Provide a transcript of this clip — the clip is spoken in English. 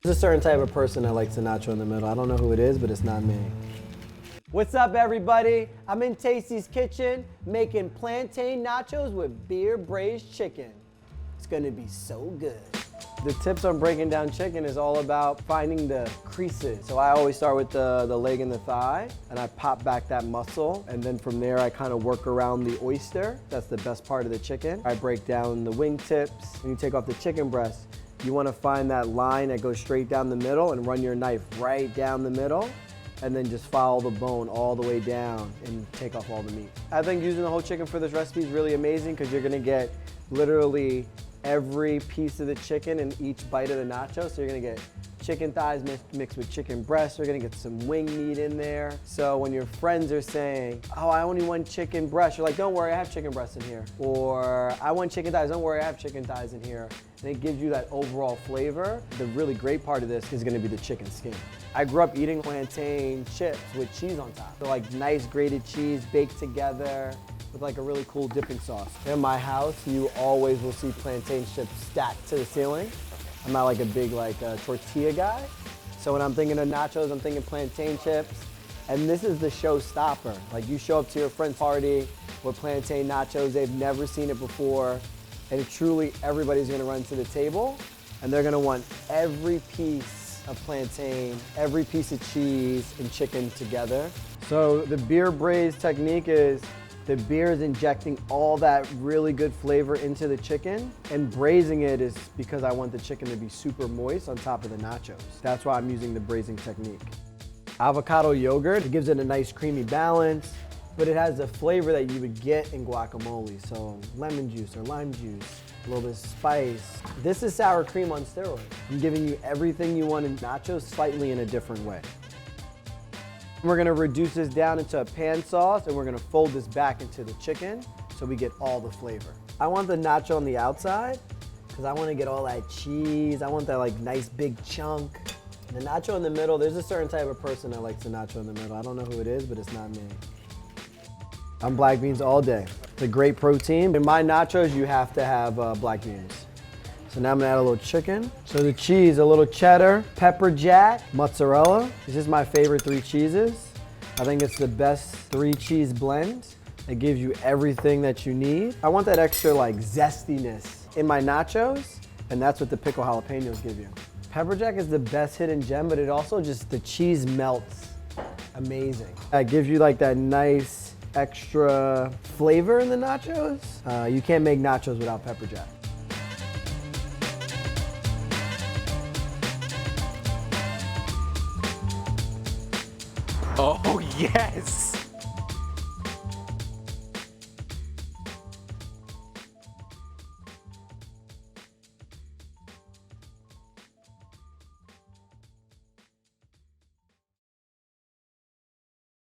There's a certain type of person that likes the nacho in the middle. I don't know who it is, but it's not me. What's up, everybody? I'm in Tasty's kitchen making plantain nachos with beer braised chicken. It's gonna be so good. The tips on breaking down chicken is all about finding the creases. So I always start with the leg and the thigh, and I pop back that muscle, and then from there I kind of work around the oyster. That's the best part of the chicken. I break down the wing tips. When you take off the chicken breast, you want to find that line that goes straight down the middle and run your knife right down the middle, and then just follow the bone all the way down and take off all the meat. I think using the whole chicken for this recipe is really amazing because you're gonna get literally every piece of the chicken in each bite of the nacho. So you're gonna get chicken thighs mixed with chicken breasts. You're gonna get some wing meat in there. So when your friends are saying, oh, I only want chicken breast, you're like, don't worry, I have chicken breasts in here. Or I want chicken thighs, don't worry, I have chicken thighs in here. And it gives you that overall flavor. The really great part of this is gonna be the chicken skin. I grew up eating plantain chips with cheese on top. They're like nice grated cheese baked together with like a really cool dipping sauce. In my house, you always will see plantain chips stacked to the ceiling. I'm not like a big tortilla guy. So when I'm thinking of nachos, I'm thinking plantain chips. And this is the showstopper. Like you show up to your friend's party with plantain nachos, they've never seen it before. And truly everybody's gonna run to the table and they're gonna want every piece of plantain, every piece of cheese and chicken together. So the beer braised technique is the beer is injecting all that really good flavor into the chicken, and braising it is because I want the chicken to be super moist on top of the nachos. That's why I'm using the braising technique. Avocado yogurt, it gives it a nice creamy balance, but it has the flavor that you would get in guacamole. So lemon juice or lime juice, a little bit of spice. This is sour cream on steroids. I'm giving you everything you want in nachos, slightly in a different way. We're gonna reduce this down into a pan sauce and we're gonna fold this back into the chicken so we get all the flavor. I want the nacho on the outside because I wanna get all that cheese. I want that like nice big chunk. The nacho in the middle, there's a certain type of person that likes the nacho in the middle. I don't know who it is, but it's not me. I'm black beans all day. It's a great protein. In my nachos, you have to have black beans. So now I'm gonna add a little chicken. So the cheese, a little cheddar, pepper jack, mozzarella. This is my favorite 3 cheeses. I think it's the best 3 cheese blend. It gives you everything that you need. I want that extra like zestiness in my nachos, and that's what the pickled jalapenos give you. Pepper jack is the best hidden gem, but it also just, the cheese melts amazing. It gives you like that nice extra flavor in the nachos. You can't make nachos without pepper jack. Oh, yes!